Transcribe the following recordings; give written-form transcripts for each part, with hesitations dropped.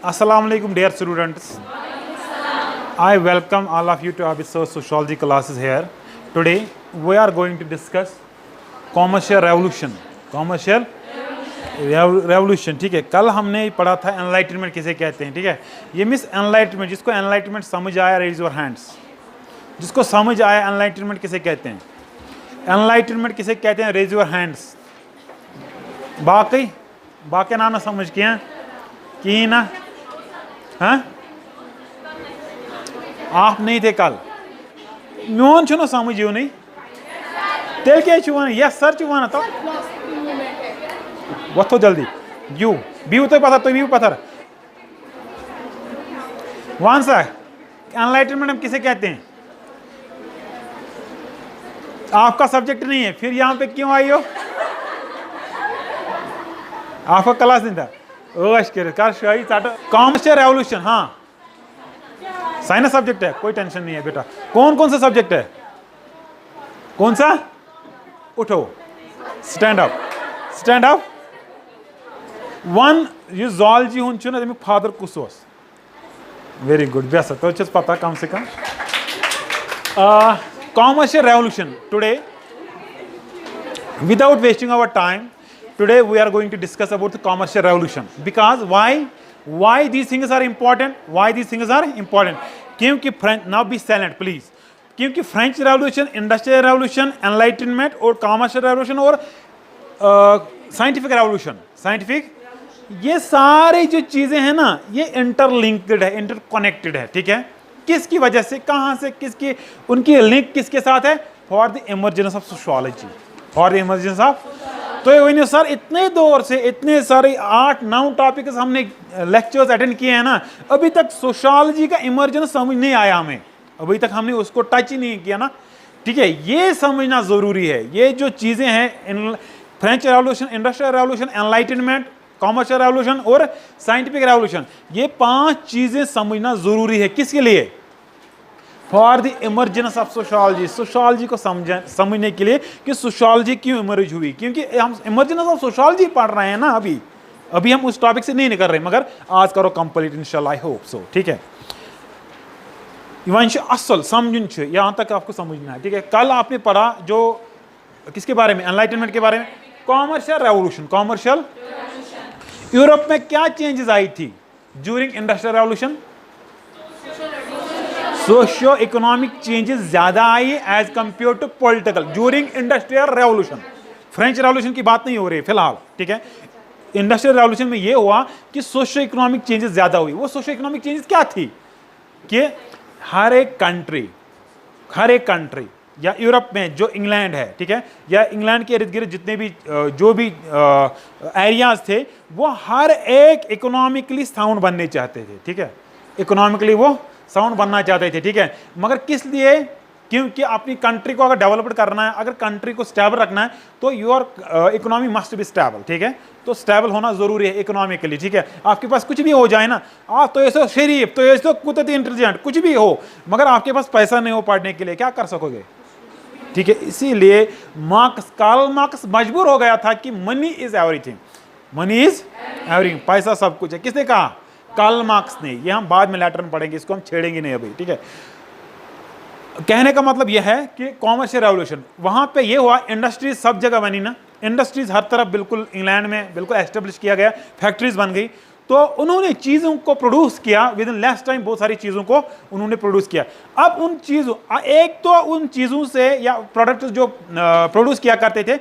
Assalamu alaikum dear students. I welcome all of you to our sociology classes here. Today we are going to discuss commercial revolution. Commercial revolution, ठीक है. कल हमने पढ़ा था enlightenment किसे कहते हैं, ठीक है. ये मिस एनलाइटनमेंट, जिसको एनलाइटनमेंट समझ आया रेज योर हैंड्स. जिसको समझ आया एनलाइटनमेंट किसे कहते हैं, एनलाइटनमेंट किसे कहते हैं, रेज योर हैंड्स. बाकी ना समझ के हैं कि ना, हाँ आप नहीं थे कल, मोन छो समझ यू नहीं तेल क्या वन यस सर वन तो वथो जल्दी यू बीव तो पत्थर तो बीव पत्थर वन सा एनलाइटनमेंट हम किसे कहते हैं. आपका सब्जेक्ट नहीं है, फिर यहाँ पे क्यों आई हो? आपका क्लास नहीं था. कॉमर्शियल रेवोल्यूशन, हाँ साइंस सब्जेक्ट है, कोई टेंशन नहीं है बेटा. कौन कौन सा सब्जेक्ट है, कौन सा? उठो, stand up, stand up. One ये ज़ूलॉजी हूँ ना तमिक फादर कुस ओस. वेरी गुड बेस तो पता कम से कम. Commercial revolution today, without wasting our time, today we are going to discuss about the commercial revolution. Because why these things are important? Why these things are important? क्योंकि French, now be silent please. क्योंकि French revolution, industrial revolution, enlightenment और commercial revolution और scientific revolution, scientific, ये सारी जो चीजें हैं ना ये इंटरलिंक्ड है, इंटरकनेक्टेड है, ठीक है. किसकी वजह से, कहां से, किसकी, उनकी लिंक किसके साथ है? For the emergence of sociology, for the emergence of. तो ये सर इतने दौर से इतने सारे 8-9 टॉपिक्स हमने लेक्चर्स अटेंड किए हैं ना, अभी तक सोशियोलॉजी का इमर्जेंस समझ नहीं आया हमें, अभी तक हमने उसको टच ही नहीं किया ना, ठीक है. ये समझना जरूरी है. ये जो चीजें हैं, French revolution, industrial revolution, enlightenment, commercial revolution और साइंटिफिक रेवोल्यूशन, ये 5 चीजें समझना जरूरी है. किसके लिए? For the emergence of sociology, sociology को समझने के लिए कि सोशियोलॉजी क्यों इमर्ज हुई. क्योंकि हम इमर्जेंस ऑफ सोशियोलॉजी पढ़ रहे हैं ना, अभी हम उस टॉपिक से नहीं निकल रहे, मगर आज करो कंप्लीट इंशाल्लाह, आई होप सो, ठीक है. असल समझन यहाँ तक आपको समझना है, ठीक है. कल आपने पढ़ा जो किसके बारे में, एनलाइटनमेंट के बारे में, कॉमर्शियल रेवोल्यूशन. कॉमर्शियल, यूरोप में क्या चेंजेस आई थी during industrial revolution? Socio economic changes ज्यादा आई as compare to political during industrial revolution. French revolution की बात नहीं हो रही फिलहाल, ठीक है. इंडस्ट्रियल रेवोल्यूशन में यह हुआ कि सोशियो इकोनॉमिक चेंजेस ज्यादा हुई. वो सोशियो इकोनॉमिक चेंजेस क्या थी कि हर एक कंट्री या यूरोप में जो इंग्लैंड है, ठीक है, या इंग्लैंड के इर्द गिर्द जितने भी जो भी एरियाज थे, वो हर एक इकोनॉमिकली साउंड बनने चाहते थे, ठीक है. इकोनॉमिकली वो साउंड बनना चाहते थे, ठीक है. मगर किस लिए? क्योंकि अपनी कंट्री को अगर डेवलप करना है, अगर कंट्री को स्टेबल रखना है, तो your economy must be stable, ठीक है. तो स्टेबल होना जरूरी है इकोनॉमिकली, ठीक है. आपके पास कुछ भी हो जाए ना, आप तो ऐसे शरीफ, तो ऐसे कुछ इंटेलिजेंट, कुछ भी हो, मगर आपके पास पैसा नहीं हो पढ़ने के लिए, क्या कर सकोगे, ठीक है. इसीलिए कार्ल मार्क्स मजबूर हो गया था कि money is everything, money is everything, पैसा सब कुछ है. किसने कहा? कार्ल मार्क्स ने. ये हम बाद में लेटर में पढ़ेंगे, इसको हम छेड़ेंगे नहीं अभी, ठीक है. कहने का मतलब यह है कि कॉमर्शियल रेवोल्यूशन वहां पे ये हुआ, इंडस्ट्रीज सब जगह बनी ना, इंडस्ट्रीज हर तरफ बिल्कुल इंग्लैंड में बिल्कुल एस्टेब्लिश किया गया, फैक्ट्रीज बन गई. तो उन्होंने चीज़ों को प्रोड्यूस किया विद इन लेस टाइम, बहुत सारी चीज़ों को उन्होंने प्रोड्यूस किया. अब उन चीज़ों, एक तो उन चीज़ों से या प्रोडक्ट जो प्रोड्यूस किया करते थे,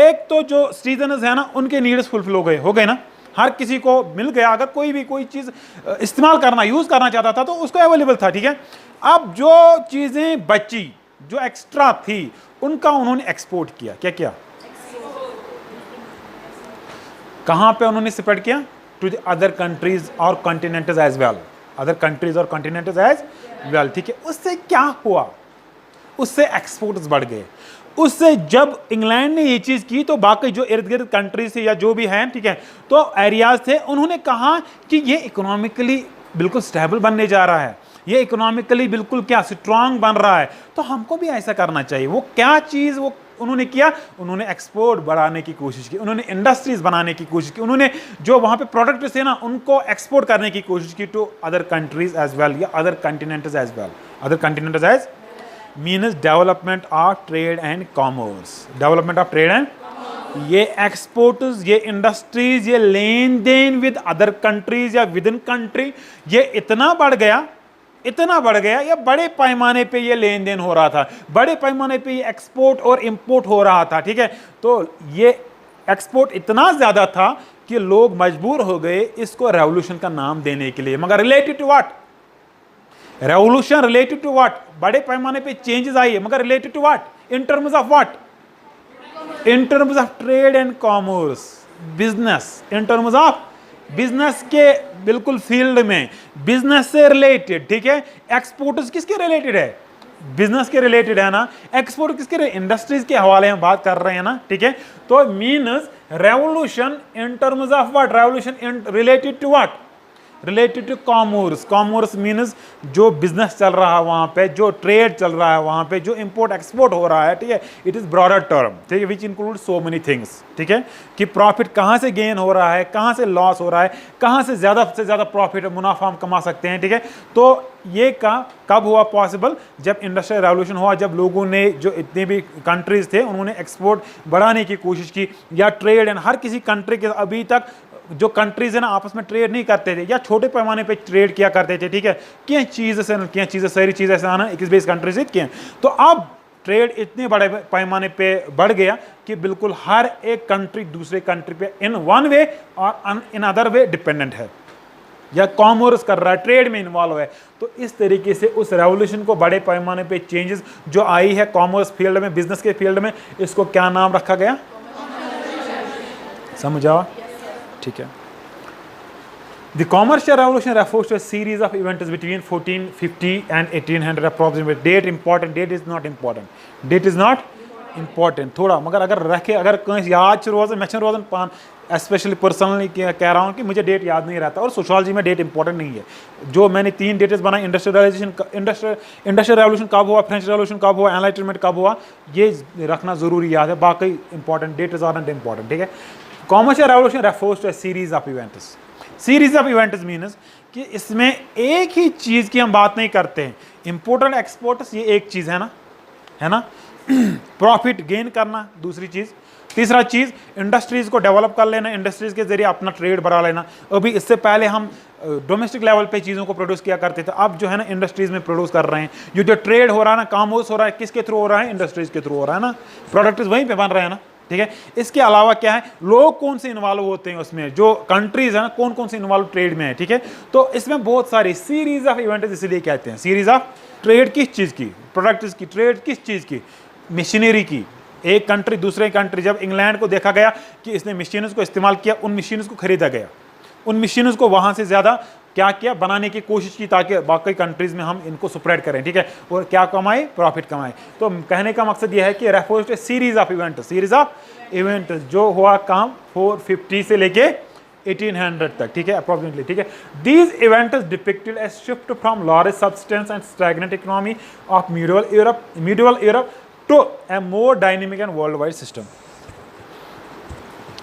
एक तो जो सिटीजन्स है ना उनके नीड्स फुलफिल हो गए ना, हर किसी को मिल गया. अगर कोई चीज़ इस्तेमाल करना, यूज़ करना चाहता था तो उसको अवेलेबल था, ठीक है. अब जो चीज़ें बची, जो एक्स्ट्रा थी, उनका उन्होंने एक्सपोर्ट किया. क्या किया? कहाँ पे उन्होंने स्प्रेड किया? टू द अदर कंट्रीज और continents as well, other countries और कॉन्टिनेंट्स एज वेल, ठीक है. उससे क्या हुआ? उससे एक्सपोर्ट्स बढ़ गए. उससे जब इंग्लैंड ने ये चीज़ की तो बाकी जो इर्द गिर्द कंट्रीज थे या जो भी हैं, ठीक है, तो एरियाज थे, उन्होंने कहा कि ये इकोनॉमिकली बिल्कुल स्टेबल बनने जा रहा है, ये इकोनॉमिकली बिल्कुल क्या स्ट्रांग बन रहा है, तो हमको भी ऐसा करना चाहिए. वो क्या चीज़ वो उन्होंने किया, उन्होंने एक्सपोर्ट बढ़ाने की कोशिश की, उन्होंने इंडस्ट्रीज बनाने की कोशिश की, उन्होंने जो वहां पे प्रोडक्ट थे ना उनको एक्सपोर्ट करने की कोशिश की to other countries as well या other continents as well. Other continents as means development of trade and commerce, development of trade and, ये एक्सपोर्ट्स, ये इंडस्ट्रीज, ये लेन देन विद अदर कंट्रीज या विद इन कंट्री, ये इतना बढ़ गया, इतना बढ़ गया, या बड़े पैमाने पे ये लेन देन हो रहा था, बड़े पैमाने पे ये एक्सपोर्ट और इंपोर्ट हो रहा था, ठीक है। तो ये एक्सपोर्ट इतना ज्यादा था कि लोग मजबूर हो गए इसको रेवोल्यूशन का नाम देने के लिए। मगर related to what? Revolution related to what? बड़े पैमाने पे चेंजेस आई है, मगर related to what? In terms of what? In terms of trade and commerce, business, in terms of business के बिल्कुल फील्ड में, बिजनेस से रिलेटेड, ठीक है। एक्सपोर्ट्स किसके रिलेटेड है? बिजनेस के रिलेटेड है ना। एक्सपोर्ट किसके? इंडस्ट्रीज के हवाले में बात कर रहे हैं ना, ठीक है। तो means revolution in terms of what? Revolution in related to what? Related to commerce. Commerce means जो बिजनेस चल रहा है वहां पे, जो ट्रेड चल रहा है वहां पे, जो इंपोर्ट एक्सपोर्ट हो रहा है, ठीक है। इट इज ब्रॉडर टर्म, ठीक है, which include so many things, ठीक है, कि प्रॉफिट कहां से गेन हो रहा है, कहां से लॉस हो रहा है, कहां से ज्यादा प्रॉफिट मुनाफा हम कमा सकते हैं, ठीक है। तो ये कब हुआ पॉसिबल? जब इंडस्ट्रियल रेवोल्यूशन हुआ, जब लोगों ने, जो इतने भी कंट्रीज थे, उन्होंने एक्सपोर्ट बढ़ाने की कोशिश की, या ट्रेड एंड हर किसी कंट्री के, अभी तक जो कंट्रीज है ना आपस में ट्रेड नहीं करते थे या छोटे पैमाने पे ट्रेड किया करते थे, ठीक है। क्या चीज़ सारी चीज़ें ऐसे आना 21-22 कंट्रीज से किए। तो अब ट्रेड इतने बड़े पैमाने पे बढ़ गया कि बिल्कुल हर एक कंट्री दूसरे कंट्री पे इन वन वे और इन अदर वे डिपेंडेंट है, या कॉमर्स कर रहा है, ट्रेड में इन्वॉल्व है। तो इस तरीके से उस रेवोल्यूशन को, बड़े पैमाने पे चेंजेस जो आई है कॉमर्स फील्ड में, बिजनेस के फील्ड में, इसको क्या नाम रखा गया? समझा? ठीक है। The commercial revolution refers to a series of events between 1450 and 1800 approximately. Date important, date is not important. Date is not important. थोड़ा मगर अगर रखे, अगर कहीं याद रोज़ मैं रोज़न पान स्पेशली पर्सनली कह रहा हूँ कि मुझे डेट याद नहीं रहता, और सोशोलॉजी में डेट इंपॉर्टेंट नहीं है। जो मैंने 3 डेट्स बनाई, इंडस्ट्रियल रेवोल्यूशन कब हुआ, फ्रेंच रेवोल्यूशन कब हुआ, एनलाइटनमेंट कब हुआ, ये रखना जरूरी याद है। बाकी important dates are not important, ठीक है। Commercial revolution refers to a series of events. Series of events means कि इसमें एक ही चीज की हम बात नहीं करते हैं। इंपोर्ट एंड एक्सपोर्ट्स ये एक चीज है ना, प्रॉफिट गेन करना दूसरी चीज, तीसरा चीज इंडस्ट्रीज को डेवलप कर लेना, इंडस्ट्रीज के जरिए अपना ट्रेड बढ़ा लेना। अभी इससे पहले हम डोमेस्टिक लेवल पे चीज़ों को प्रोड्यूस किया करते थे, अब जो है ना इंडस्ट्रीज में प्रोड्यूस कर रहे हैं। जो ट्रेड हो रहा है ना, कॉमर्स हो रहा है, किसके थ्रू हो रहा है? इंडस्ट्रीज के थ्रू हो रहा है ना, प्रोडक्ट वहीं पे बन रहे हैं ना, ठीक है। इसके अलावा क्या है, लोग कौन से इन्वॉल्व होते हैं उसमें, जो कंट्रीज है ना कौन कौन से इन्वॉल्व ट्रेड में है, ठीक है। तो इसमें बहुत सारी सीरीज ऑफ इवेंट्स इसलिए कहते हैं। सीरीज ऑफ ट्रेड किस चीज़ की? प्रोडक्ट्स की। ट्रेड किस चीज़ की? मशीनरी की। एक कंट्री दूसरे कंट्री, जब इंग्लैंड को देखा गया कि इसने मशीनों को इस्तेमाल किया, उन मशीनों को खरीदा गया, उन मशीनों को वहाँ से ज़्यादा क्या किया, बनाने की कोशिश की ताकि बाकी कंट्रीज़ में हम इनको स्प्रेड करें, ठीक है, और क्या कमाए? प्रॉफिट कमाए। तो कहने का मकसद यह है कि refers to series of event, series of event जो हुआ काम 450 से लेके 1800 तक, ठीक है, अप्रोक्सीमेटली, ठीक है। These events depicted a shift from large substance and stagnant economy of medieval Europe to a more dynamic and world wide system.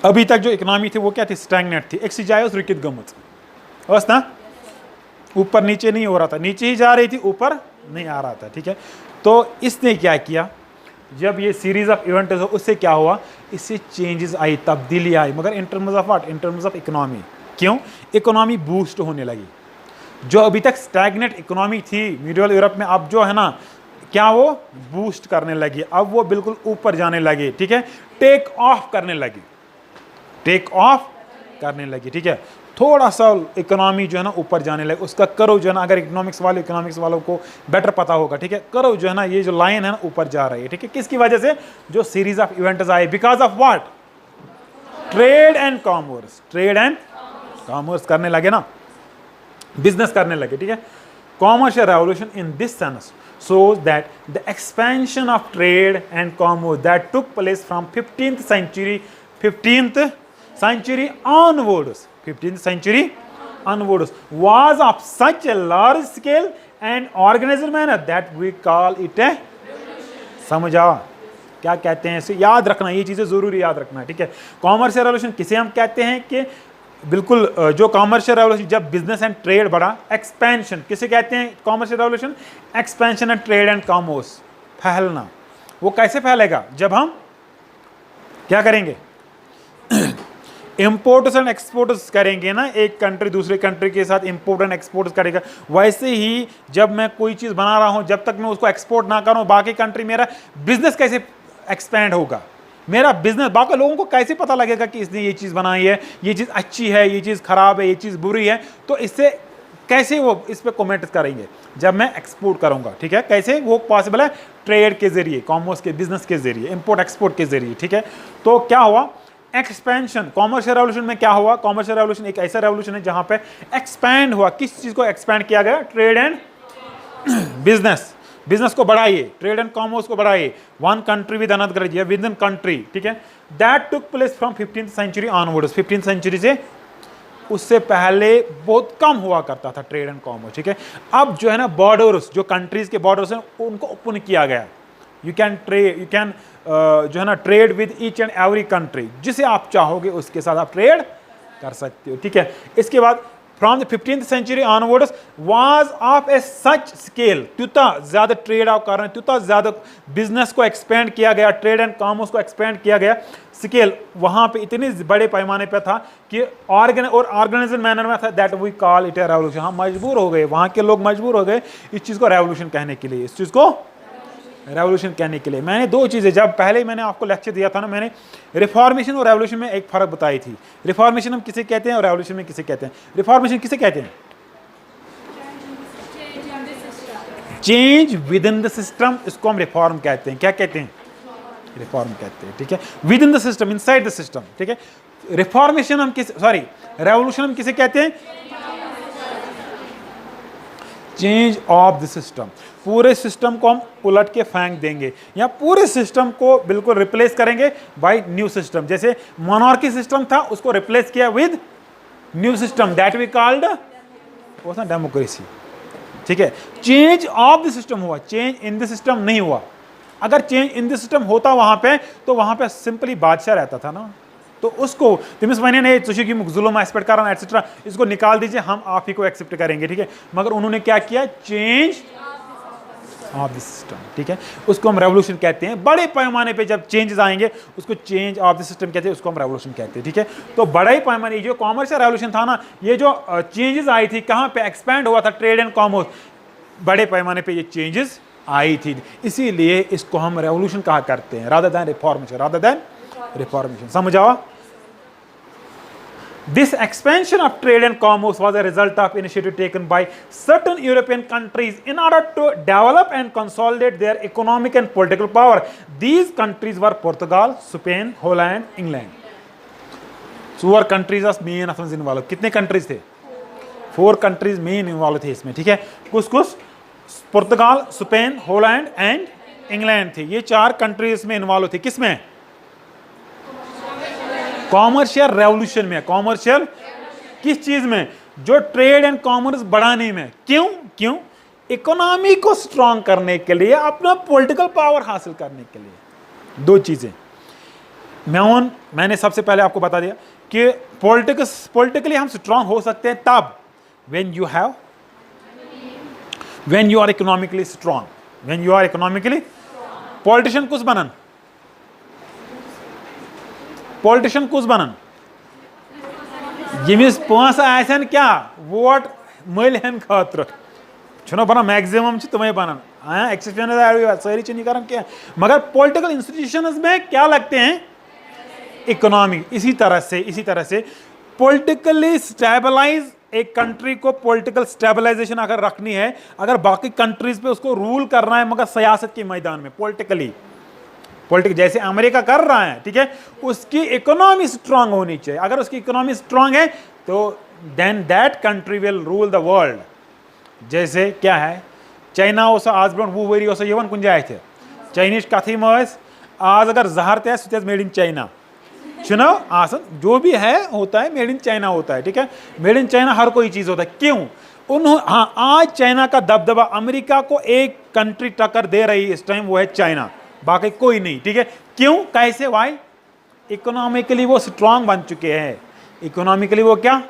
अभी तक जो इकोनॉमी थी वो क्या थी? स्टैग्नेंट थी, एक सिजायस रुकित गमुत बस ना, ऊपर नीचे नहीं हो रहा था, नीचे ही जा रही थी, ऊपर नहीं आ रहा था, ठीक है। तो इसने क्या किया, जब ये सीरीज ऑफ इवेंट हो, उससे क्या हुआ? इससे चेंजेस आई, तब्दीली आई, मगर in terms of what? In terms of economy. क्यों? इकोनॉमी बूस्ट होने लगी। जो अभी तक स्टैग्नेंट इकोनॉमी थी मिडिवल यूरोप में, अब जो है ना क्या वो बूस्ट करने लगी, अब वो बिल्कुल ऊपर जाने लगी, ठीक है, टेक ऑफ करने लगी, टेक ऑफ करने लगी, ठीक है। थोड़ा सा इकोनॉमी जो है ना ऊपर जाने लगे, उसका कर्व जो है ना, अगर इकोनॉमिक्स वालों को बेटर पता होगा, ठीक है, कर्व जो है ना, ये जो लाइन है ना ऊपर जा रही है, ठीक है। किसकी वजह से? जो सीरीज ऑफ इवेंट्स आए, because of what? Trade and commerce. Trade and commerce करने लगे ना, बिजनेस करने लगे, ठीक है। Commercial revolution in this sense shows that the expansion of trade and commerce that took place from 15th century onwards was of such a large scale and organized manner that we call it a, समझा, क्या कहते हैं इसे, याद रखना, ये चीज़ें ज़रूरी याद रखना है, ठीक है। कॉमर्शियल रेवोल्यूशन किसे हम कहते हैं कि बिल्कुल जो कॉमर्शियल रेवोल्यूशन, जब बिजनेस एंड ट्रेड बढ़ा, एक्सपेंशन किसे कहते हैं commercial revolution, expansion and trade and commerce, फैलना। वो कैसे फैलेगा, जब हम क्या करेंगे, इंपोर्ट्स एंड एक्सपोर्ट्स करेंगे ना, एक कंट्री दूसरे कंट्री के साथ इंपोर्ट एंड एक्सपोर्ट्स करेगा। वैसे ही जब मैं कोई चीज़ बना रहा हूं, जब तक मैं उसको एक्सपोर्ट ना करूं बाकी कंट्री, मेरा बिजनेस कैसे एक्सपैंड होगा, मेरा बिजनेस बाकी लोगों को कैसे पता लगेगा कि इसने ये चीज़ बनाई है, ये चीज़ अच्छी है, ये चीज़ खराब है, ये चीज़ बुरी है, तो इससे कैसे वो इस पर कमेंट करेंगे, जब मैं एक्सपोर्ट करूंगा, ठीक है। कैसे वो पॉसिबल है, ट्रेड के जरिए, कॉमर्स के बिजनेस के जरिए, इंपोर्ट एक्सपोर्ट के जरिए, ठीक है। तो क्या हुआ, एक्सपेंशन। कॉमर्शियल रेवोल्यूशन में क्या हुआ, कॉमर्शियल रेवोल्यूशन एक ऐसा रेवोल्यूशन है जहां पे एक्सपैंड हुआ, किस चीज को एक्सपैंड किया गया, ट्रेड एंड बिजनेस, बिजनेस को बढ़ाइए, ट्रेड एंड कॉमर्स को बढ़ाइए, one country with another country, with in country, ठीक है। That took place from 15th century onwards, 15th century से, उससे पहले बहुत कम हुआ करता था ट्रेड एंड कॉमर्स, ठीक है। अब जो है ना बॉर्डर्स, जो कंट्रीज के बॉर्डर्स हैं उनको ओपन किया गया, you can trade, you can जो है ना trade with each and every country, जिसे आप चाहोगे उसके साथ आप ट्रेड कर सकते हो, ठीक है। इसके बाद from the 15th century onwards was of a such scale, त्युता ज्यादा ट्रेड आप कर रहे हैं, त्युता ज्यादा बिजनेस को एक्सपेंड किया गया, ट्रेड एंड कॉमर्स को एक्सपेंड किया गया, स्केल वहां पे इतने बड़े पैमाने पे था कि ऑर्गेनाइज्ड मैनर में था, that we call it a revolution. हम मजबूर हो गए, वहां के लोग मजबूर हो गए इस चीज को रेवोल्यूशन कहने के लिए, इस चीज को रेवोल्यूशन कहने के लिए। मैंने दो चीज़ें, जब पहले मैंने आपको लेक्चर दिया था ना, मैंने रिफॉर्मेशन और रेवोल्यूशन में एक फ़र्क बताई थी। रिफॉर्मेशन हम किसे कहते हैं और रेवोल्यूशन में किसे कहते हैं। रिफॉर्मेशन किसे कहते हैं, change with in the system, इसको हम रिफॉर्म कहते हैं। क्या कहते हैं, रिफॉर्म कहते हैं, ठीक है। With in the system, inside the system, ठीक है। रिफॉर्मेशन हम किस, सॉरी रेवोल्यूशन हम किसे कहते हैं, चेंज ऑफ द सिस्टम, पूरे सिस्टम को हम उलट के फेंक देंगे या पूरे सिस्टम को बिल्कुल रिप्लेस करेंगे बाय न्यू सिस्टम। जैसे मोनार्की सिस्टम था, उसको रिप्लेस किया with new system, that we called democracy, ठीक है। चेंज ऑफ द सिस्टम हुआ, चेंज इन द सिस्टम नहीं हुआ। अगर चेंज इन द सिस्टम होता वहां पे, तो वहां पे सिंपली बादशाह रहता था ना, तो उसको तिमिस वने ने की जुल्म एक्सपेक्ट कर रहा एक्सेट्रा, इसको निकाल दीजिए, हम आप ही को एक्सेप्ट करेंगे, ठीक है। मगर उन्होंने क्या किया, चेंज ऑफ द सिस्टम, ठीक है। उसको हम रेवोल्यूशन कहते हैं। बड़े पैमाने पे जब चेंजेस आएंगे उसको चेंज ऑफ द सिस्टम कहते हैं, उसको हम रेवोल्यूशन कहते हैं, ठीक है। तो बड़े पैमाने, जो कॉमर्शियल रेवोल्यूशन था ना, ये जो चेंजेस आई थी कहाँ पे, एक्सपैंड हुआ था ट्रेड एंड कॉमर्स, बड़े पैमाने पे ये चेंजेस आई थी, इसीलिए इसको हम रेवोल्यूशन कहा करते हैं, rather than reformation, rather than reformation. समझ आओ। This expansion of trade and commerce was a result of initiative taken by certain European countries in order to develop and consolidate their economic and political power. These countries were Portugal, Spain, Holland, England. So four countries are main involved. कितने countries थे? 4 countries main involved थे इसमें, ठीक है। कुछ पुर्तगाल, Spain, Holland and England थे। ये 4 countries इसमें इन्वॉल्व थे। किसमें, कॉमर्शियल रेवोल्यूशन में। कॉमर्शियल किस चीज में, जो ट्रेड एंड कॉमर्स बढ़ाने में। क्यों, इकोनॉमी को स्ट्रांग करने के लिए, अपना पॉलिटिकल पावर हासिल करने के लिए। 2 चीजें मैंने सबसे पहले आपको बता दिया कि पॉलिटिकली हम स्ट्रांग हो सकते हैं तब when you are economically strong, when you are economically, politician कुछ बनन यमिस पांच आसन क्या वोट मल हन खातर छुना बना मैक्सिमम तमें बनन एक्सेप्शन सारी चीज कर मगर पॉलिटिकल इंस्टीट्यूशंस में क्या लगते हैं, इकोनॉमी। इसी तरह से पॉलिटिकली स्टेबलाइज एक कंट्री को, पॉलिटिकल स्टेबलाइजेशन अगर रखनी है, अगर बाकी कंट्रीज पे उसको रूल करना है, मगर सियासत के मैदान में पॉलिटिकल जैसे अमेरिका कर रहा है, ठीक है, उसकी इकोनॉमी स्ट्रांग होनी चाहिए। अगर उसकी इकोनॉमी स्ट्रांग है तो then that country will rule the world. जैसे क्या है, चाइना आज ब्रो वो वरी यवन कुछ जाए थे चाइनीज कथी मज आज अगर जहर तह मेड इन चाइना चुना आसन, जो भी है होता है मेड इन चाइना होता है, ठीक है। मेड इन चाइना हर कोई चीज होता है। क्यों हाँ, आज चाइना का दबदबा, अमेरिका को एक कंट्री टक्कर दे रही है इस टाइम, वो है चाइना। बाकी कोई नहीं, ठीक है। क्यों, कैसे, वाई? इकोनॉमिकली वो स्ट्रांग बन चुके हैं, इकोनॉमिकली वो क्या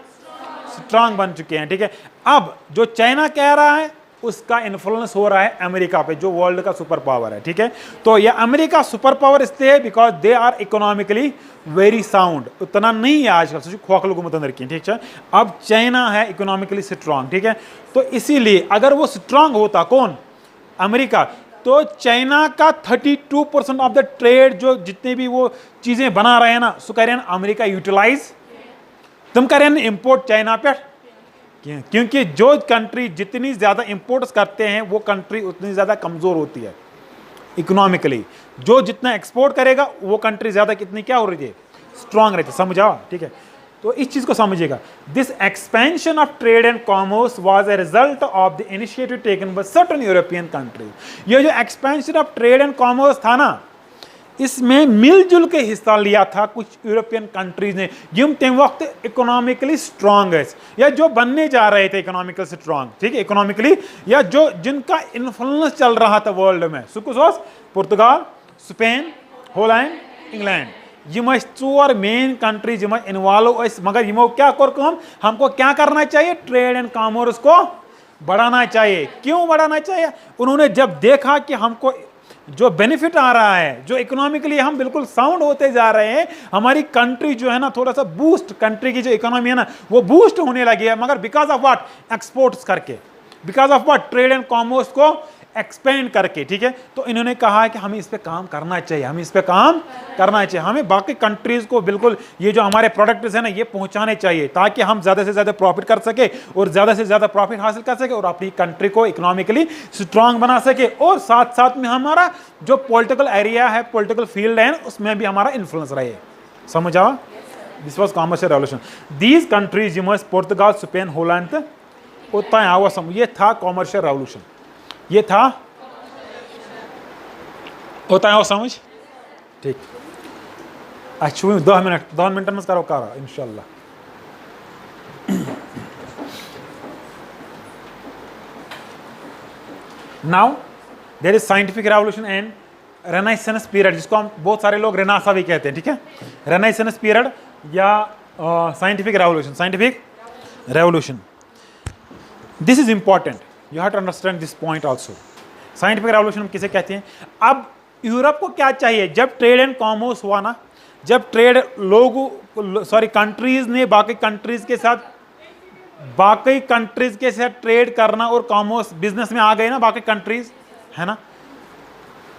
स्ट्रांग बन चुके हैं, ठीक है। अब जो चाइना कह रहा है उसका इन्फ्लुएंस हो रहा है अमेरिका पे, जो वर्ल्ड का सुपर पावर है, ठीक है। तो ये अमेरिका सुपर पावर इसलिए है because they are economically very sound, उतना नहीं है आजकल खोखल को मतलब रखिए, ठीक है। अब चाइना है इकोनॉमिकली स्ट्रांग, ठीक है। तो इसीलिए अगर वो स्ट्रांग होता, कौन, अमेरिका, तो चाइना का 32% ऑफ द ट्रेड, जो जितने भी वो चीजें बना रहे हैं ना, सो कह रहे हैं अमेरिका यूटिलाइज, तुम कह रहे हैं इंपोर्ट चाइना पे, क्योंकि जो कंट्री जितनी ज्यादा इंपोर्ट्स करते हैं वो कंट्री उतनी ज्यादा कमजोर होती है इकोनॉमिकली, जो जितना एक्सपोर्ट करेगा वो कंट्री ज्यादा कितनी क्या हो रही है, स्ट्रांग रहती है, समझा, ठीक है। तो इस चीज को समझिएगा, this expansion of trade and commerce was a result of the initiative taken by certain European countries. ये जो expansion of trade and commerce था ना, इसमें मिलजुल के हिस्सा लिया था कुछ यूरोपियन कंट्रीज ने, जिन तेम वक्त इकोनॉमिकली स्ट्रांगेस्ट, या जो बनने जा रहे थे इकोनॉमिकल स्ट्रांग, ठीक है, इकोनॉमिकली, या जो जिनका इन्फ्लुएंस चल रहा था वर्ल्ड में, सुकुसोस, पुर्तगाल, स्पेन, होलैंड, इंग्लैंड, यम 4 मेन कंट्रीज यम इन्वॉल्व, मगर यमो क्या कर, हमको क्या करना चाहिए, ट्रेड एंड कॉमर्स को बढ़ाना चाहिए। क्यों बढ़ाना चाहिए? उन्होंने जब देखा कि हमको जो बेनिफिट आ रहा है, जो इकोनॉमिकली हम बिल्कुल साउंड होते जा रहे हैं, हमारी कंट्री जो है ना थोड़ा सा बूस्ट, कंट्री की जो इकोनॉमी है ना वो बूस्ट होने लगी है, मगर बिकॉज ऑफ व्हाट, एक्सपोर्ट्स करके, because of what, trade and commerce को एक्सपेंड करके, ठीक है। तो इन्होंने कहा है कि हमें इस पे काम करना चाहिए, हमें इस पे काम करना चाहिए, हमें बाकी कंट्रीज को बिल्कुल ये जो हमारे प्रोडक्ट्स है ना ये पहुंचाने चाहिए, ताकि हम ज्यादा से ज्यादा प्रॉफिट कर सके और ज्यादा से ज्यादा प्रॉफिट हासिल कर सके और अपनी कंट्री को इकोनॉमिकली स्ट्रांग बना सके, और साथ साथ में हमारा जो पॉलिटिकल एरिया है, पॉलिटिकल फील्ड है, उसमें भी हमारा इन्फ्लुएंस रहे। समझ आवा? This was commercial revolution. These countries US, Portugal, Spain, Holland, उतना आवा समझ, ये था कॉमर्शियल रेवोल्यूशन, ये था, होता है वो समझ, ठीक। अच्छा 10 मिनट में करो कारा इंशाल्लाह। Now there is scientific revolution and renaissance period, जिसको हम बहुत सारे लोग रेनासा भी कहते हैं, ठीक है। रेनाइसेंस पीरियड या scientific revolution, scientific revolution, this is important, you have to understand this point also. Scientific revolution किसे कहते हैं? अब यूरोप को क्या चाहिए, जब ट्रेड एंड कॉमर्स हुआ ना, जब ट्रेड कंट्रीज ने बाकी कंट्रीज के साथ ट्रेड करना और कॉमर्स बिजनेस में आ गए ना बाकी कंट्रीज, है ना,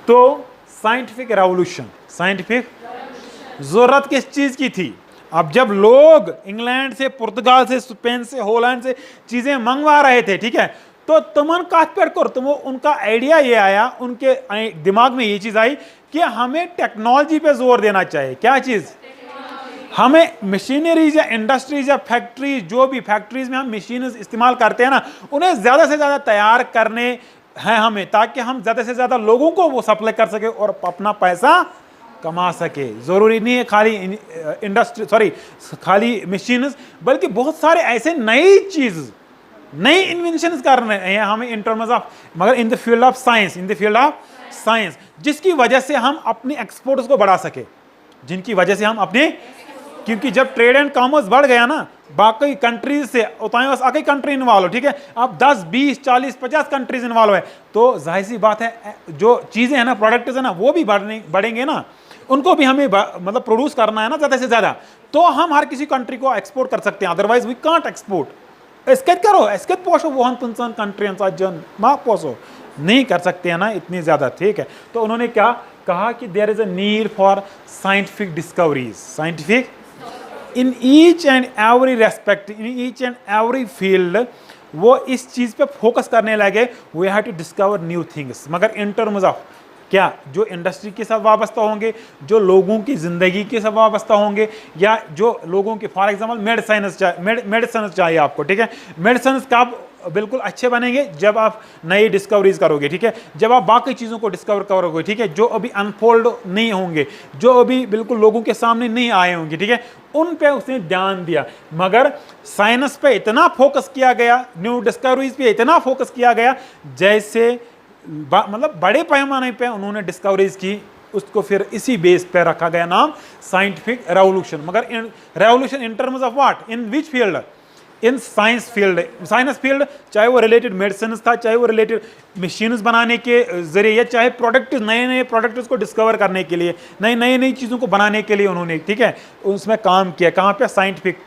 तो साइंटिफिक रेवोल्यूशन, साइंटिफिक जरूरत किस चीज की थी? अब जब लोग इंग्लैंड से, पुर्तगाल से, स्पेन से, होलैंड से चीजें मंगवा रहे थे, ठीक है, तो तुमन काटपेट कर, तुम उनका आइडिया ये आया, उनके दिमाग में ये चीज आई कि हमें टेक्नोलॉजी पे जोर देना चाहिए। क्या चीज? हमें मशीनरीज या इंडस्ट्रीज या फैक्ट्रीज, जो भी फैक्ट्रीज में हम मशीन इस्तेमाल करते हैं ना, उन्हें ज्यादा से ज्यादा तैयार करने हैं हमें, ताकि हम ज्यादा से ज्यादा लोगों को वो सप्लाई कर सके और अपना पैसा कमा सके। जरूरी नहीं है खाली इंडस्ट्री, खाली मशीन, बल्कि बहुत सारे ऐसे नई चीज, नई इन्वेंशन करने हैं हमें इन टर्म्स ऑफ, मगर in the field of science, in the field of science, जिसकी वजह से हम अपनी एक्सपोर्ट्स को बढ़ा सके, जिनकी वजह से हम अपने, क्योंकि जब ट्रेड एंड कॉमर्स बढ़ गया ना बाकी कंट्रीज से, उतना बस आगे कंट्री इन्वॉल्व हो, ठीक है, अब 10, 20, 40, 50 कंट्रीज इन्वॉल्व है, तो जाहिर सी बात है जो चीजें हैं ना, प्रोडक्ट्स है ना, वो भी बढ़ेंगे ना, उनको भी हमें मतलब प्रोड्यूस करना है ना ज़्यादा से ज़्यादा, तो हम हर किसी कंट्री को एक्सपोर्ट कर सकते हैं, अदरवाइज वी कांट एक्सपोर्ट। एस्केट करो, एस्केट पोषो वो तुमसन कंट्री जन माँ पोषो नहीं कर सकते हैं ना इतनी ज़्यादा, ठीक है। तो उन्होंने क्या कहा कि there is a need for scientific discoveries, scientific in each and every respect, in each and every field, वो इस चीज़ पे फोकस करने लगे, we have to discover new things, मगर इन टर्म्स ऑफ क्या, जो इंडस्ट्री के साथ वाबस्ता होंगे, जो लोगों की ज़िंदगी के साथ वाबस्ता होंगे, या जो लोगों के, फॉर एग्जांपल मेडिसिन चाहिए आपको, ठीक है, मेडिसिन कब बिल्कुल अच्छे बनेंगे? जब आप नई डिस्कवरीज करोगे, ठीक है, जब आप बाकी चीज़ों को डिस्कवर करोगे, ठीक है, जो अभी अनफोल्ड नहीं होंगे, जो अभी बिल्कुल लोगों के सामने नहीं आए होंगे, ठीक है, उन पे उसने ध्यान दिया। मगर साइंस पे इतना फोकस किया गया, न्यू डिस्कवरीज पे इतना फोकस किया गया, जैसे मतलब बड़े पैमाने पे उन्होंने डिस्कवरीज की, उसको फिर इसी बेस पे रखा गया नाम साइंटिफिक रेवोल्यूशन। मगर revolution in terms of what, in which field, in science field. Science field चाहे वो रिलेटेड मेडिसिन था, चाहे वो रिलेटेड मशीन्स बनाने के जरिए, या चाहे प्रोडक्ट, नए नए प्रोडक्ट्स को डिस्कवर करने के लिए, नई नई चीज़ों को बनाने के लिए उन्होंने, ठीक है, उसमें काम किया। कहाँ पे? साइंटिफिक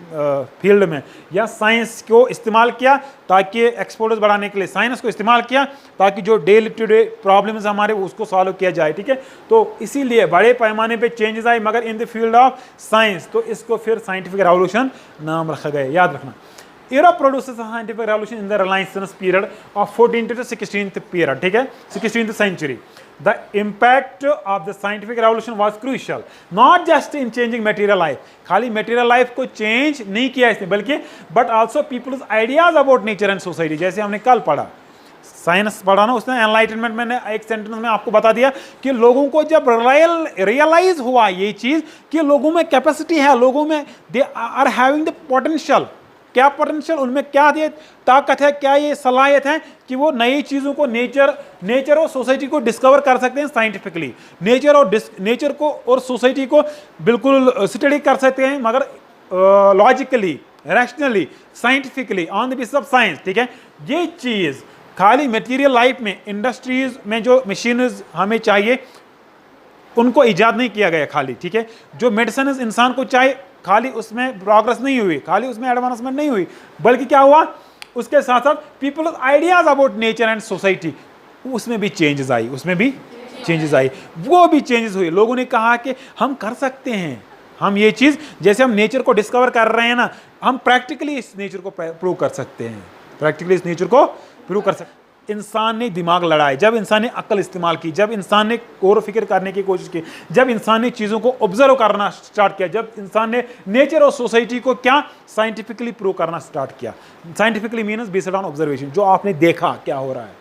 फील्ड में, या साइंस को इस्तेमाल किया ताकि एक्सपोर्ट्स बढ़ाने के लिए, साइंस को इस्तेमाल किया ताकि जो डे टू डे प्रॉब्लम्स हमारे उसको सॉल्व किया जाए, ठीक है। तो इसीलिए बड़े पैमाने पे चेंजेस आए, मगर in the field of science, तो इसको फिर साइंटिफिक रेवोल्यूशन नाम रखा गया, याद रखना। Era produces a scientific revolution in the Renaissance period of 14th to 16th period, ठीक है, 16th century. The impact of the scientific revolution was crucial, not just in changing material life. खाली material life को change नहीं किया इसने, बल्कि but also people's ideas about nature and society, जैसे हमने कल पढ़ा, साइंस पढ़ा ना उसने, एनलाइटनमेंट, मैंने एक सेंटेंस में आपको बता दिया कि लोगों को जब रियलाइज हुआ ये चीज़ कि लोगों में कैपेसिटी है, लोगों में they are having the potential, क्या पोटेंशियल, उनमें क्या ये ताकत है, क्या ये सलाहियत है कि वो नई चीज़ों को, नेचर और सोसाइटी को डिस्कवर कर सकते हैं साइंटिफिकली, नेचर को और सोसाइटी को बिल्कुल स्टडी कर सकते हैं, मगर logically, rationally, scientifically, on the basis of science, ठीक है। ये चीज़ खाली मटेरियल लाइफ में, इंडस्ट्रीज में जो मशीनरीज हमें चाहिए उनको ईजाद नहीं किया गया खाली, ठीक है। जो मेडिसिन इंसान को चाहिए, खाली उसमें प्रोग्रेस नहीं हुई, खाली उसमें एडवांसमेंट नहीं हुई, बल्कि क्या हुआ, उसके साथ साथ people ideas about nature and society, उसमें भी चेंजेस आई, उसमें भी चेंजेस आई, वो भी चेंजेस हुए। लोगों ने कहा कि हम कर सकते हैं, हम ये चीज़, जैसे हम नेचर को डिस्कवर कर रहे हैं ना, हम प्रैक्टिकली इस नेचर को प्रूव कर सकते हैं, प्रैक्टिकली इस नेचर को प्रूव कर सकते। इंसान ने दिमाग लड़ाए, जब इंसान ने अक्ल इस्तेमाल की, जब इंसान ने गौर फिक्र करने की कोशिश की, जब इंसान ने चीज़ों को ऑब्जर्व करना स्टार्ट किया, जब इंसान ने नेचर और सोसाइटी को क्या साइंटिफिकली प्रूव करना स्टार्ट किया। Scientifically means based on observation, जो आपने देखा क्या हो रहा है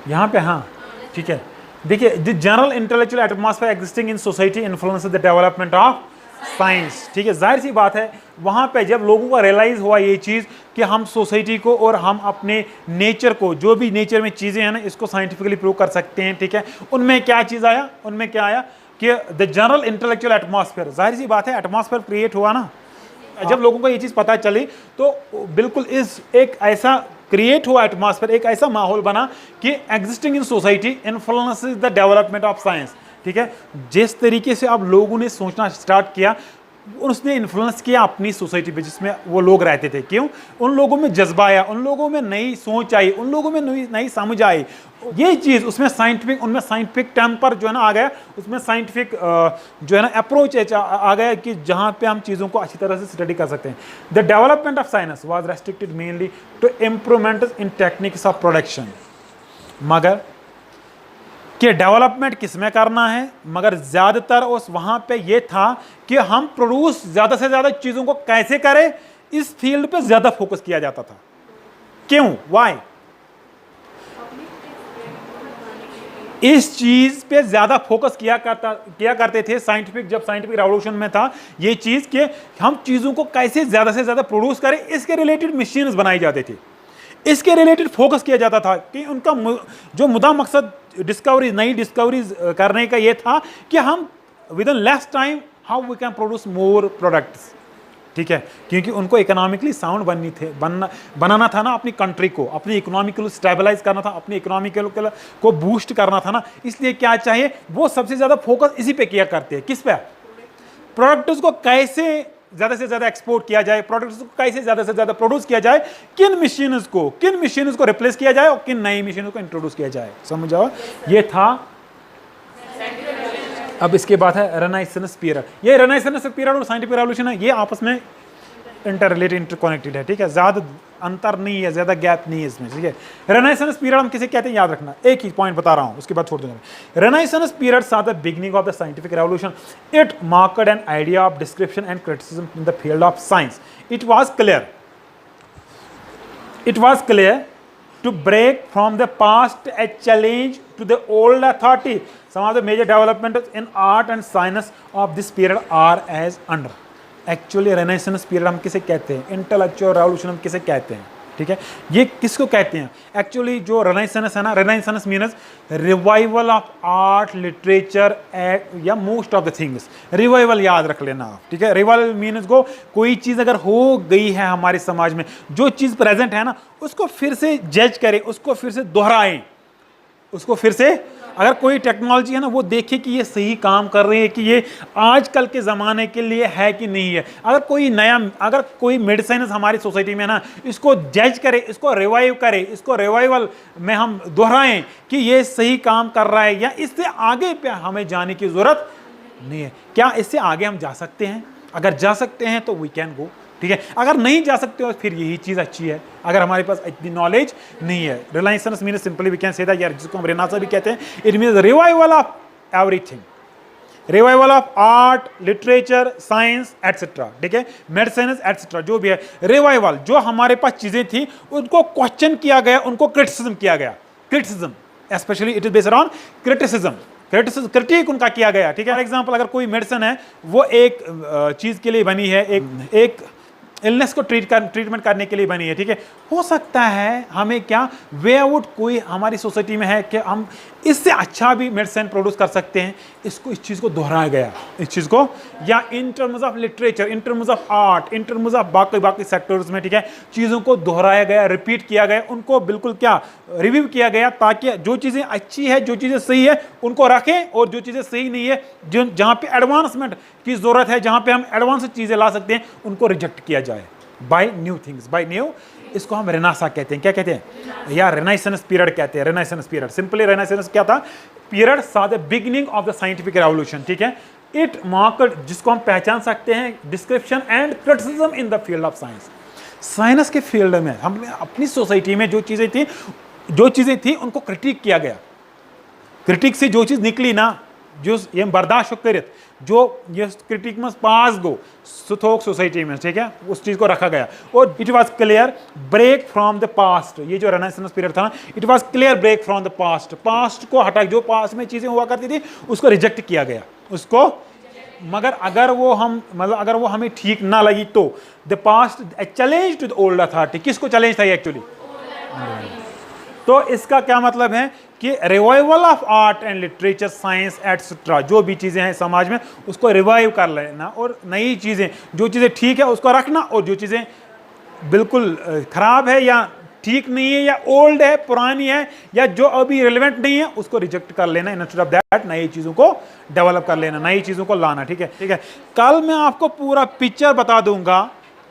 यहाँ पे, हाँ ठीक है। देखिए, the general intellectual atmosphere existing in society influences the development of science, ठीक है। जाहिर सी बात है, वहाँ पे जब लोगों को रियलाइज हुआ ये चीज़ कि हम सोसाइटी को और हम अपने नेचर को, जो भी नेचर में चीज़ें हैं ना, इसको साइंटिफिकली प्रूव कर सकते हैं, ठीक है। उनमें क्या चीज़ आया, उनमें क्या आया कि द जनरल इंटेलेक्चुअल एटमॉस्फेयर, जाहिर सी बात है एटमॉस्फेयर क्रिएट हुआ ना, जब लोगों को ये चीज़ पता चली तो बिल्कुल इस एक ऐसा क्रिएट हुआ एटमॉस्फेयर, एक ऐसा माहौल बना कि existing in society influences the development of science, ठीक है। जिस तरीके से अब लोगों ने सोचना स्टार्ट किया, उसने इन्फ्लुएंस किया अपनी सोसाइटी पे जिसमें वो लोग रहते थे। क्यों? उन लोगों में जज्बा आया, उन लोगों में नई सोच आई, उन लोगों में नई समझ आई। ये चीज़ उसमें साइंटिफिक, उनमें साइंटिफिक टेम्पर जो है ना आ गया, उसमें साइंटिफिक जो है ना अप्रोच आ गया कि जहाँ पे हम चीज़ों को अच्छी तरह से स्टडी कर सकते हैं। The development of science was restricted mainly to improvement in techniques of production, मगर कि डेवलपमेंट किस में करना है, मगर ज़्यादातर उस वहाँ पे ये था कि हम प्रोड्यूस ज़्यादा से ज़्यादा चीज़ों को कैसे करें, इस फील्ड पे ज़्यादा फोकस किया जाता था। क्यों? वाई? इस चीज़ पे ज़्यादा फोकस किया करते थे साइंटिफिक, जब साइंटिफिक रेवोल्यूशन में था ये चीज़ कि हम चीज़ों को कैसे ज़्यादा से ज़्यादा प्रोड्यूस करें, इसके रिलेटेड मशीन्स बनाई जाती थी, इसके रिलेटेड फोकस किया जाता था कि उनका जो मुद्दा मकसद डिस्कवरीज, नई डिस्कवरीज करने का ये था कि हम with in less time how we can produce more products, ठीक है। क्योंकि उनको इकोनॉमिकली साउंड बनाना था ना, अपनी कंट्री को, अपनी इकोनॉमी को स्टेबलाइज करना था, अपनी इकोनॉमी को बूस्ट करना था ना, इसलिए क्या चाहिए, वो सबसे ज़्यादा फोकस इसी पे किया करते हैं। किस पे? प्रोडक्ट्स को कैसे ज़्यादा से ज़्यादा एक्सपोर्ट किया जाए, प्रोडक्ट्स को कैसे ज़्यादा से ज़्यादा प्रोड्यूस किया जाए, किन मशीन्स को रिप्लेस किया जाए और किन नई मशीनों को इंट्रोड्यूस किया जाए। समझ आओ, ये था। अब इसके बाद है रेनेसांस पीरियड। ये रेनेसांस पीरियड और साइंटिफिक रेवोल्यूशन है, ये आपस में इंटरकनेक्टेड है, ठीक है। ज़्यादा अंतर नहीं है, ज़्यादा गैप नहीं है इसमें, ठीक है। रेनेसांस पीरियड हम किसे कहते हैं, याद रखना, एक ही पॉइंट बता रहा हूँ, उसके बाद छोड़ दूंगा। Renaissance period saw the beginning of the scientific revolution. It marked an idea of description and criticism in the field of science. It was clear to break from the past a challenge to the old authority. Some of the major developments in art and science of this period are as under. Actually renaissance period हम किसे कहते हैं, intellectual revolution हम किसे कहते हैं, ठीक है। ये किसको कहते हैं एक्चुअली? जो रेनेसांस है ना, renaissance means revival of art, literature या most of the things. Revival याद रख लेना आप, ठीक है। रिवाइवल मीन्स को कोई चीज़ अगर हो गई है हमारे समाज में, जो चीज़ प्रेजेंट है ना, उसको फिर से जज करें, उसको फिर से दोहराएं, उसको फिर से, अगर कोई टेक्नोलॉजी है ना, वो देखे कि ये सही काम कर रही है, कि ये आजकल के ज़माने के लिए है कि नहीं है। अगर कोई नया, अगर कोई मेडिसिन हमारी सोसाइटी में ना, इसको जज करे, इसको रिवाइव करे, इसको रिवाइवल में हम दोहराएं कि ये सही काम कर रहा है, या इससे आगे पे हमें जाने की ज़रूरत नहीं है। क्या इससे आगे हम जा सकते हैं? अगर जा सकते हैं तो वी कैन गो, ठीक है। अगर नहीं जा सकते हो फिर यही चीज़ अच्छी है, अगर हमारे पास इतनी नॉलेज नहीं है। Renaissance means simply we can say that, यार जिसको हम रेनेसां भी कहते हैं, it means revival of everything, revival of art, literature, science etcetera, ठीक है, मेडिसिन एटसेट्रा, जो भी है रिवाइवल। जो हमारे पास चीज़ें थी उनको क्वेश्चन किया गया, उनको क्रिटिसिज्म किया गया। Criticism specially it is based on criticism, critic उनका किया गया, ठीक है। फॉर एग्जाम्पल, अगर कोई मेडिसिन है वो एक चीज़ के लिए बनी है, एक इलनेस को ट्रीटमेंट करने के लिए बनी है, ठीक है। हो सकता है हमें क्या वे आउट कोई हमारी सोसाइटी में है कि हम इससे अच्छा भी मेडिसिन प्रोड्यूस कर सकते हैं, इसको, इस चीज़ को दोहराया गया, इस चीज़ को, या इन terms of literature, in terms of art, in terms of बाकी सेक्टर्स में, ठीक है, चीज़ों को दोहराया गया, रिपीट किया गया, उनको बिल्कुल क्या रिव्यू किया गया, ताकि जो चीज़ें अच्छी है, जो चीज़ें सही है उनको रखें, और जो चीज़ें सही नहीं है, जो जहाँ पे एडवांसमेंट की ज़रूरत है, जहाँ पे हम एडवांस चीज़ें ला सकते हैं, उनको रिजेक्ट किया जाए by new things, by new. इसको हम रेनेसां कहते हैं। क्या कहते हैं? या रेनेसांस पीरियड कहते हैं। रेनेसांस पीरियड, सिंपली रेनेसांस क्या था? पीरियड सा the beginning of the scientific revolution, ठीक है। इट मार्क्ड, जिसको हम पहचान सकते हैं, description and criticism in the field of science. Science के फील्ड में हम अपनी सोसाइटी में जो चीज़ें थी उनको क्रिटिक किया गया। क्रिटिक से जो चीज़ निकली ना, जो ये बर्दाश्त करित, जो ये क्रिटिक में पास गो सुथोक सोसाइटी में, ठीक है, उस चीज़ को रखा गया। और it was clear break from the past. ये जो रेनेसांस पीरियड था ना, it was clear break from the past. Past को हटा, जो पास्ट में चीज़ें हुआ करती थी उसको रिजेक्ट किया गया, उसको। मगर अगर वो अगर वो हमें ठीक ना लगी तो the past challenge to the old authority. किसको चैलेंज था ये एक्चुअली? तो इसका क्या मतलब है कि revival of art and literature, science etcetera, जो भी चीज़ें हैं समाज में उसको रिवाइव कर लेना, और नई चीज़ें, जो चीज़ें ठीक है उसको रखना, और जो चीज़ें बिल्कुल ख़राब है या ठीक नहीं है या ओल्ड है, पुरानी है, या जो अभी रिलेवेंट नहीं है, उसको रिजेक्ट कर लेना। इंस्टेड ऑफ दैट नई चीज़ों को डेवलप कर लेना, नई चीज़ों को लाना, ठीक है, ठीक है। कल मैं आपको पूरा पिक्चर बता दूंगा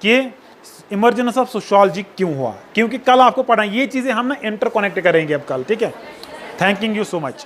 कि इमर्जेंस ऑफ सोशियोलॉजी क्यों हुआ, क्योंकि कल आपको पढ़ा, ये चीज़ें हम ना इंटरकनेक्ट करेंगे अब कल, ठीक है। Thank you so much.